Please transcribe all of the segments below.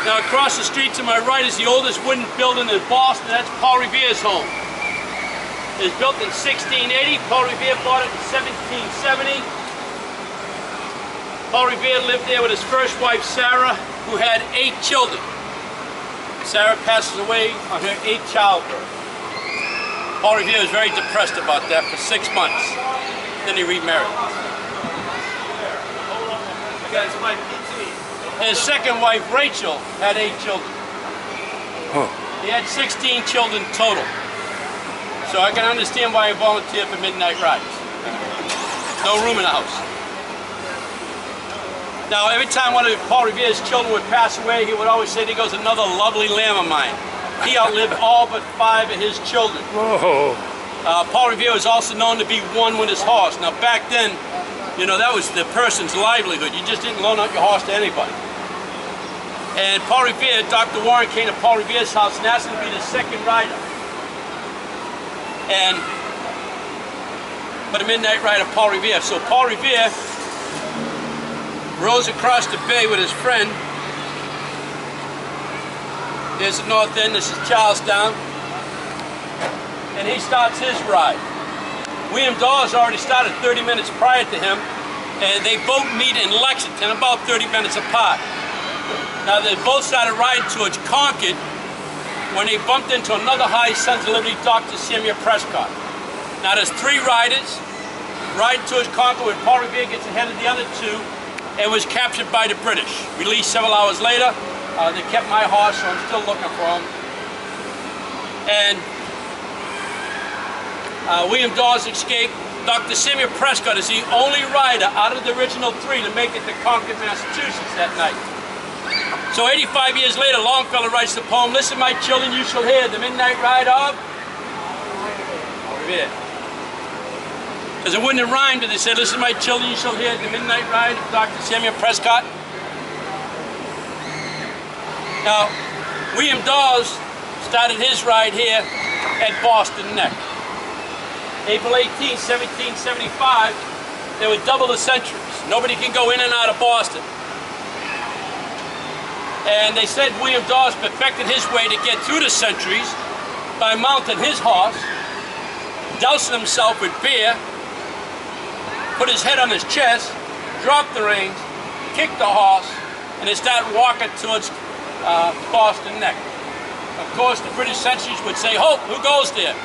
Now across the street to my right is the oldest wooden building in Boston. That's Paul Revere's home. It was built in 1680. Paul Revere bought it in 1770. Paul Revere lived there with his first wife, Sarah, who had 8 children. Sarah passes away on her 8th childbirth. Paul Revere was very depressed about that for 6 months. Then he remarried. His second wife, Rachel, had 8 children. He had 16 children total. So I can understand why he volunteered for midnight rides. No room in the house. Now, every time one of Paul Revere's children would pass away, he would always say, "There goes another lovely lamb of mine." He outlived all but 5 of his children. Paul Revere was also known to be one with his horse. Now, back then, you know, that was the person's livelihood. You just didn't loan out your horse to anybody. And Paul Revere, Dr. Warren came to Paul Revere's house and asked him to be the second rider. And for the midnight ride of Paul Revere. So Paul Revere rows across the bay with his friend. There's the north end, this is Charlestown. And he starts his ride. William Daws already started 30 minutes prior to him, and they both meet in Lexington about 30 minutes apart. Now they both started riding towards Concord when they bumped into another high Sons of Liberty, Dr. Samuel Prescott. Now there's 3 riders riding towards Concord when Paul Revere gets ahead of the other 2 and was captured by the British. Released several hours later. They kept my horse, so I'm still looking for him. And William Daws escaped. Dr. Samuel Prescott is the only rider out of the original 3 to make it to Concord, Massachusetts that night. So 85 years later, Longfellow writes the poem, "Listen, my children, you shall hear the midnight ride of Revere." Because it wouldn't have rhymed if they said, "Listen, my children, you shall hear the midnight ride of Dr. Samuel Prescott." Now, William Daws started his ride here at Boston Neck. April 18, 1775, they would double the sentries. Nobody can go in and out of Boston. And they said William Daws perfected his way to get through the sentries by mounting his horse, dousing himself with beer, put his head on his chest, dropped the reins, kicked the horse, and they started walking towards Boston Neck. Of course, the British sentries would say, "Hope, who goes there?"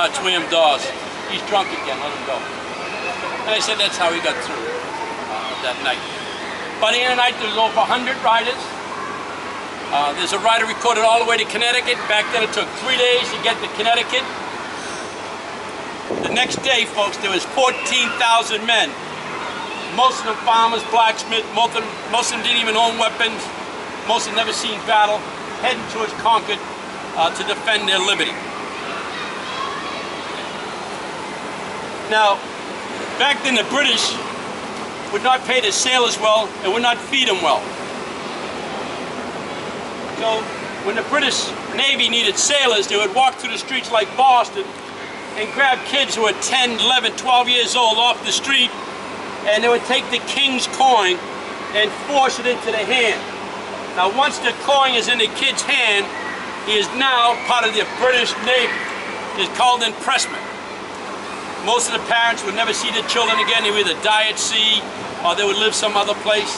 It's William Daws. He's drunk again, let him go. And they said that's how he got through that night. By the end of the night, there was over 100 riders. There's a rider recorded all the way to Connecticut. Back then, it took 3 days to get to Connecticut. The next day, folks, there was 14,000 men. Most of them farmers, blacksmiths, most of them didn't even own weapons. Most of them never seen battle, heading towards Concord to defend their liberty. Now, back then the British would not pay their sailors well and would not feed them well. So when the British Navy needed sailors, they would walk through the streets like Boston and grab kids who were 10, 11, 12 years old off the street, and they would take the king's coin and force it into their hand. Now once the coin is in the kid's hand, he is now part of the British Navy. It's called Impressment. Most of the parents would never see their children again. They would either die at sea or they would live some other place.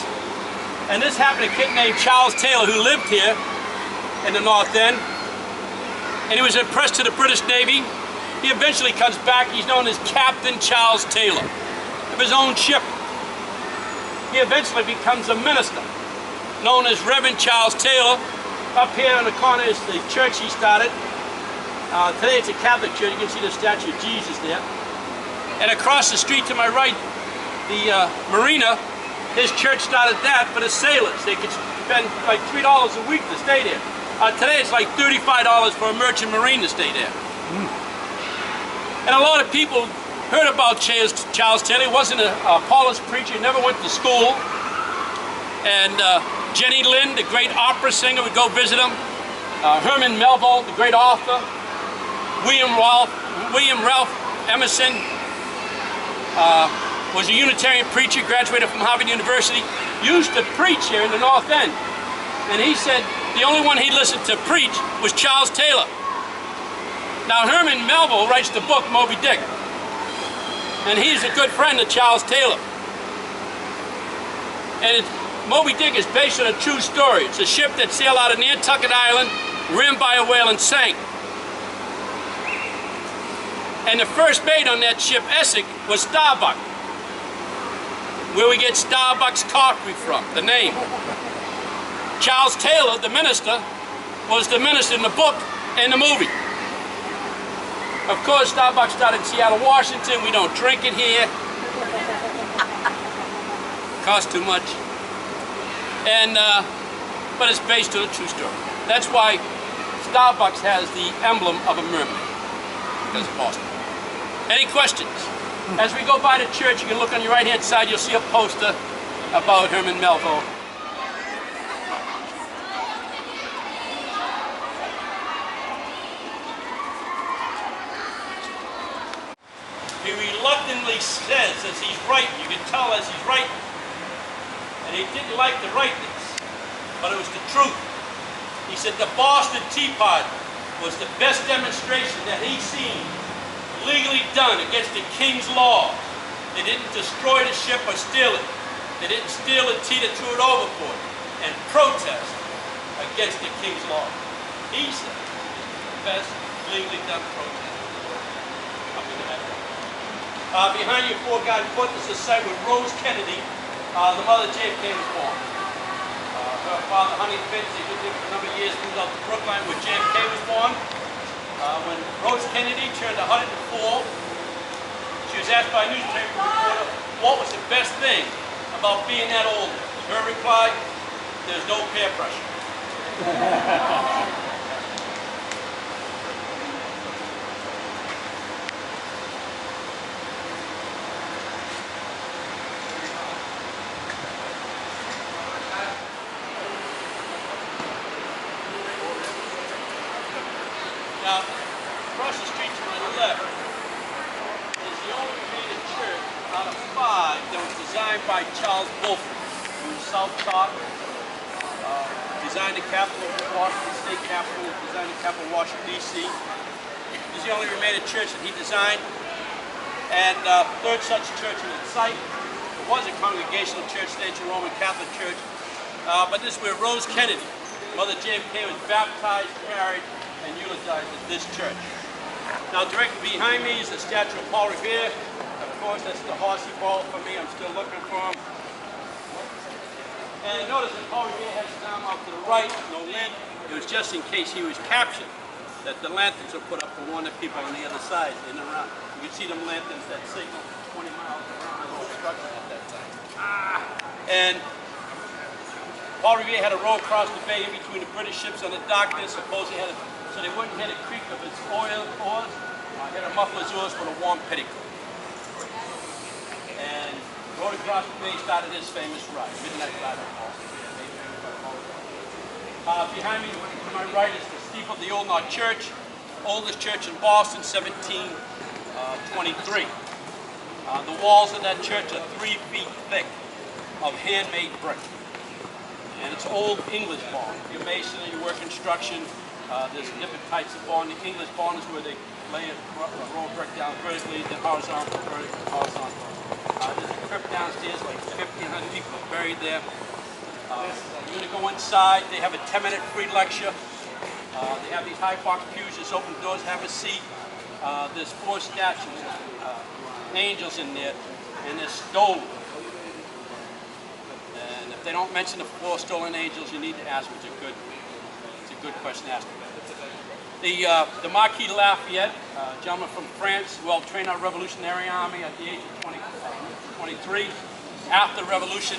And this happened to a kid named Charles Taylor who lived here in the North End. And he was impressed to the British Navy. He eventually comes back. He's known as Captain Charles Taylor of his own ship. He eventually becomes a minister, known as Reverend Charles Taylor. Up here in the corner is the church he started. Today it's a Catholic church. You can see the statue of Jesus there. And across the street to my right, the marina, his church started that for the sailors. They could spend like $3 a week to stay there. Today it's like $35 for a merchant marine to stay there. And a lot of people heard about Charles Taylor. He wasn't a polished preacher. He never went to school. And Jenny Lind, the great opera singer, would go visit him. Herman Melville, the great author. William Ralph Emerson was a Unitarian preacher, graduated from Harvard University, used to preach here in the North End. And he said the only one he listened to preach was Charles Taylor. Now Herman Melville writes the book Moby Dick, and he's a good friend of Charles Taylor. And Moby Dick is based on a true story. It's a ship that sailed out of Nantucket Island, rammed by a whale and sank. And the first mate on that ship, Essex, was Starbuck, where we get Starbucks coffee from, the name. Charles Taylor, the minister, was the minister in the book and the movie. Of course, Starbucks started in Seattle, Washington. We don't drink it here. Costs too much. And, but it's based on a true story. That's why Starbucks has the emblem of a mermaid, because of Boston. Any questions? As we go by the church, you can look on your right-hand side, you'll see a poster about Herman Melville. He reluctantly says as he's writing, you can tell as he's writing, and he didn't like to write this, but it was the truth. He said the Boston Tea Party was the best demonstration that he's seen legally done against the king's law. They didn't destroy the ship or steal it. They didn't steal the tea that threw it overboard and protest against the king's law. He said it's the best legally done protest. Behind you, 4 Garden Court, is the site where Rose Kennedy, the mother of JFK, was born. Her father, Honey Fitz, they lived there for a number of years, moved out to Brookline where JFK was born. When Rose Kennedy turned 104, she was asked by a newspaper reporter what was the best thing about being that old. Her reply, there's no peer pressure. Now, across the street to my left is the only remaining church out of 5 that was designed by Charles Bulford, who was self-taught, designed the Capitol of Washington, state capitol, designed the capital of Washington, D.C. This is the only remaining church that he designed, and third such church in its site. It was a congregational church, ancient Roman Catholic church, but this is where Rose Kennedy, Mother JFK, was baptized, married, and eulogized at this church. Now directly behind me is the statue of Paul Revere. Of course, that's the horse he borrowed from me. I'm still looking for him. And notice that Paul Revere has his arm out to the right, no lid. It was just in case he was captured that the lanterns were put up to warn the people on the other side in and around. You can see them lanterns that signal 20 miles around the whole structure at that time. And Paul Revere had a row across the bay in between the British ships on the dock there, supposedly had a so they wouldn't hear the creak of its oars. He had a muffler's oars with a warm petticoat. And rowed across the bay started his famous ride, Midnight Ride of Boston. Behind me, to my right, is the steeple of the Old North Church, oldest church in Boston, 1723. The walls of that church are 3 feet thick of handmade brick. And it's old English barn. Your masonry, your work construction, there's different types of barn. The English barn is where they lay a row of brick down vertically, then horizontal, vertical, horizontal. There's a crypt downstairs, like 1,500 people are buried there. You're going to go inside. They have a 10-minute free lecture. They have these high box pews, just open doors, have a seat. There's 4 statues of angels in there, and they're stolen. And if they don't mention the 4 stolen angels, you need to ask them. It's a good question to ask them. The Marquis de Lafayette, gentleman from France, well-trained in our Revolutionary Army at the age of 23. After the Revolution,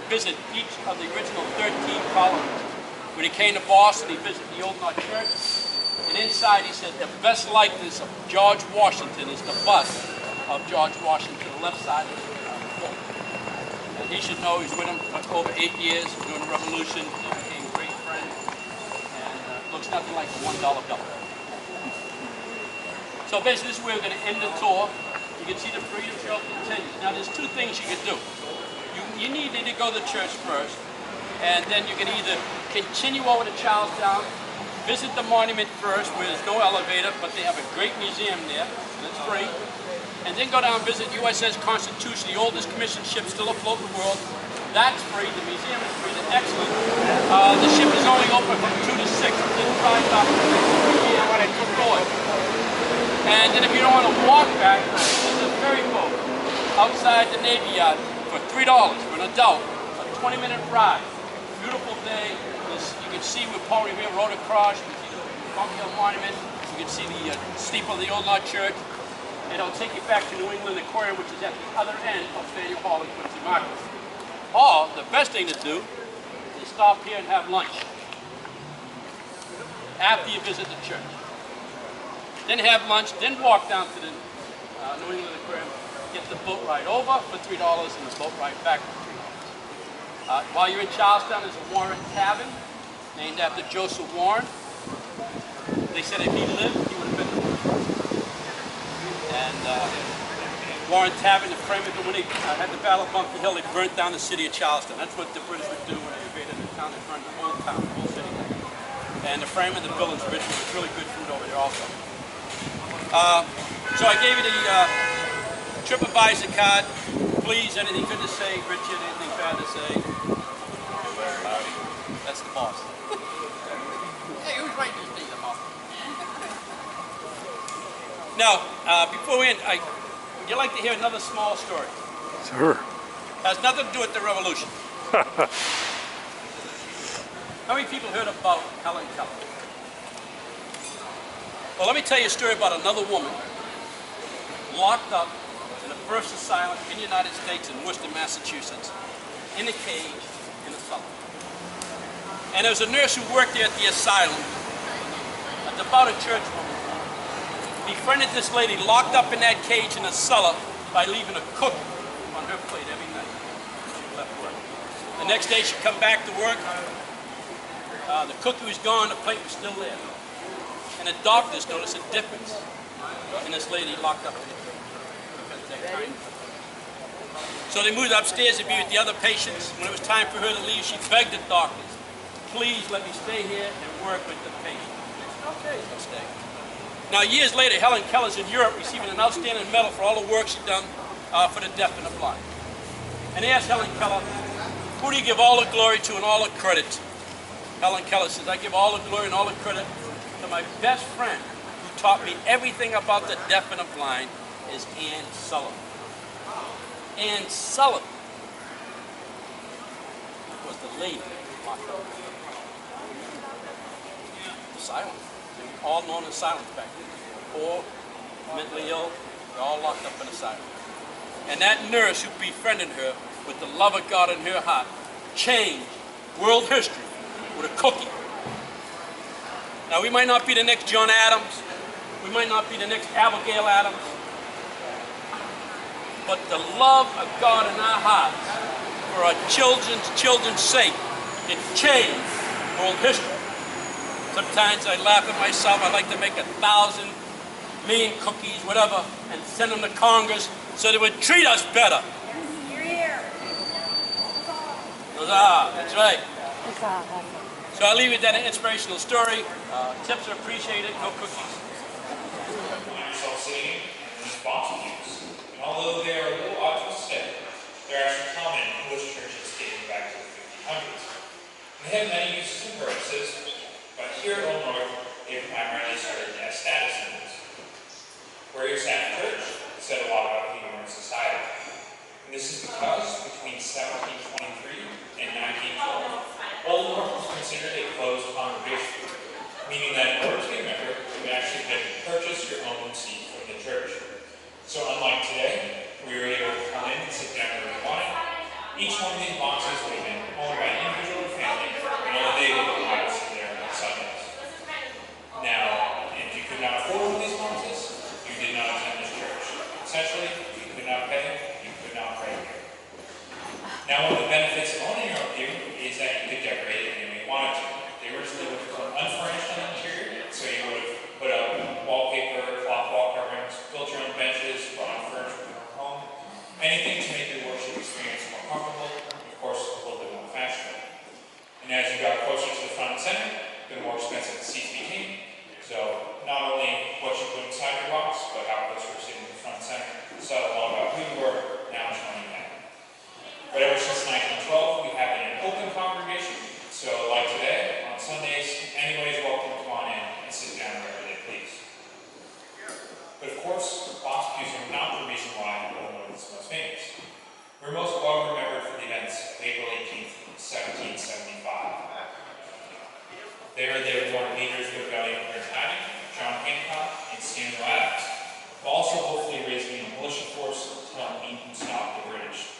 visited each of the original 13 colonies. When he came to Boston, he visited the Old North Church. And inside, he said, the best likeness of George Washington is the bust of George Washington, the left side of the book. And he should know he's with him for over 8 years during the Revolution. They became great friends. Looks nothing like the $1 bill. So basically, this is where we're going to end the tour. You can see the Freedom Trail continues. Now, there's 2 things you can do. You need to go to the church first, and then you can either continue over to Charlestown, visit the monument first, where there's no elevator, but they have a great museum there, and it's free. And then go down and visit USS Constitution, the oldest commissioned ship still afloat in the world. That's free. The museum is free. It's excellent. The ship is only open from 2 to 6. It didn't drive up when I took board. And then if you don't want to walk back, there's a ferry boat outside the Navy Yard for $3 for an adult. A 20-minute ride. Beautiful day. You can see where Paul Revere rode across. You can see the Bunkhill Monument. You can see the steeple of the Old North Church. And it'll take you back to New England Aquarium, which is at the other end of Faneuil Hall in Quincy Market. Or, the best thing to do is stop here and have lunch after you visit the church. Then have lunch, then walk down to the New England Aquarium, get the boat ride over for $3 and the boat ride back for $3. While you're in Charlestown, there's a Warren Tavern, named after Joseph Warren. They said if he lived, he would have been there. And Warren Tavern, the framers, when they had the Battle of Bunker Hill, they burnt down the city of Charleston. That's what the British would do when they invaded the town. They burned the whole town, the whole city. And the frame of the building's originally was really good food over there also. So I gave you the TripAdvisor card. Please, anything good to say? Richard, anything bad to say? That's the boss. Hey, who's writing these things up? Now, before we end, would you like to hear another small story? Sure. Has nothing to do with the revolution. How many people heard about Helen Keller? Well, let me tell you a story about another woman locked up in a first asylum in the United States in Worcester, Massachusetts, in a cage in a cellar. And there was a nurse who worked there at the asylum, a devout church woman, befriended this lady locked up in that cage in a cellar by leaving a cookie on her plate every night she left work. The next day she'd come back to work, the cookie was gone, the plate was still there. And the doctors noticed a difference in this lady locked up in the cage. So they moved upstairs to be with the other patients. When it was time for her to leave, she begged the doctors, please let me stay here and work with the patient. Okay, so stay. Now, years later, Helen Keller's in Europe receiving an outstanding medal for all the work she's done for the deaf and the blind. And they asked Helen Keller, who do you give all the glory to and all the credit to? Helen Keller says, I give all the glory and all the credit to my best friend who taught me everything about the deaf and the blind is Ann Sullivan. Ann Sullivan was the lady locked up. Asylum. They were all known as asylums back then. Poor, mentally ill, they're all locked up in asylum. And that nurse who befriended her with the love of God in her heart changed world history with a cookie. Now, we might not be the next John Adams, we might not be the next Abigail Adams, but the love of God in our hearts for our children's sake, it changed world history. Sometimes I laugh at myself. I like to make 1,000 million cookies, whatever, and send them to Congress so they would treat us better. Revere. That's right. So I'll leave you with that inspirational story. Tips are appreciated, no cookies. Find yourself sitting in these box pews. And although they are a little odd to aesthetic, they're actually common in English churches dating back to the 1500s. And they have many uses and purposes, but here at Old North, they primarily started as status symbols. Where you sat in church said a lot about who you were in society. And this is because between 1723 and 1912, Old North was considered a closed congregation, meaning that in order to be a member, you would actually have to purchase your own seat from the church. So unlike today, we were able to come in and sit down where we wanted. Each one of these boxes would have been owned by an individual or family, and only they would be allowed to sit there on Sundays. Now, if you could not afford one of these boxes, you did not attend this church. Essentially, if you could not pay, you could not pray here. Now, one of the benefits of owning your own pew is that you could decorate it any way you wanted to. They originally were unfurnished on the interior, There they were born leaders of rebellion for Italian, John Hancock, and Samuel Adams, while also hopefully raising a militia force to help meet and stop the British.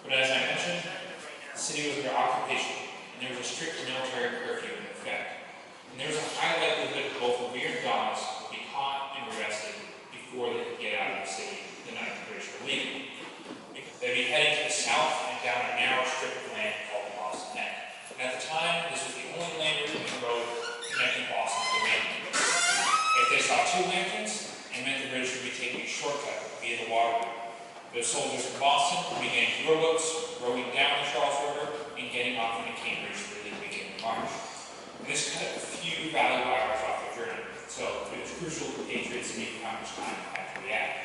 But as I mentioned, the city was under occupation, and there was a strict military curfew in effect. And there was a high likelihood both Revere and daws would be caught and arrested before they could get out of the city the night the British were leaving. They'd be heading to the south and down a narrow strip of land called the Boston Neck. And at the time, this was the only land road connecting Boston to Maine. If they saw two lanterns, it meant the British would be taking a shortcut via the water route. Those soldiers from Boston began rowboats, rowing down the Charles River and getting off into Cambridge for the beginning of March. And this cut a few valuable hours off their journey, so it was crucial for the Patriots to make how much time they had to react.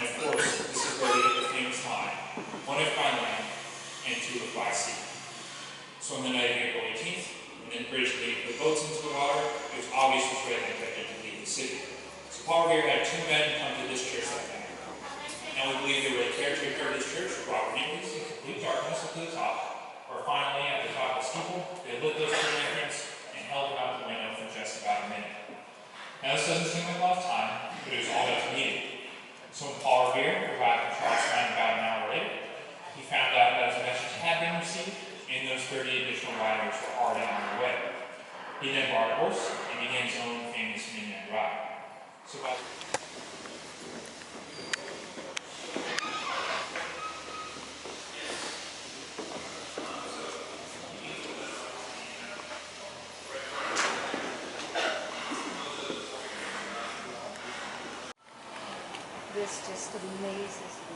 And of course, this is where they get the famous line, 1 if by land and 2 if by sea. So on the night of April 18th, when the British laid the boats into the water, it was obvious which way they intended to leave the city. So Paul Revere had 2 men come to this church that night. And we believe they were the caretaker of this church, brought reveres in complete darkness up to the top, or finally at the top of the steeple, they lit those 2 lanterns and held them out the window for just about a minute. Now this doesn't seem like a lot of time, but it was all that was needed. So when Paul Revere arrived in Charlestown about an hour later, he found out that his message had been received, and those 30 additional riders were already on their way. He then borrowed a horse and began his own famous midnight ride. So by this just amazes me.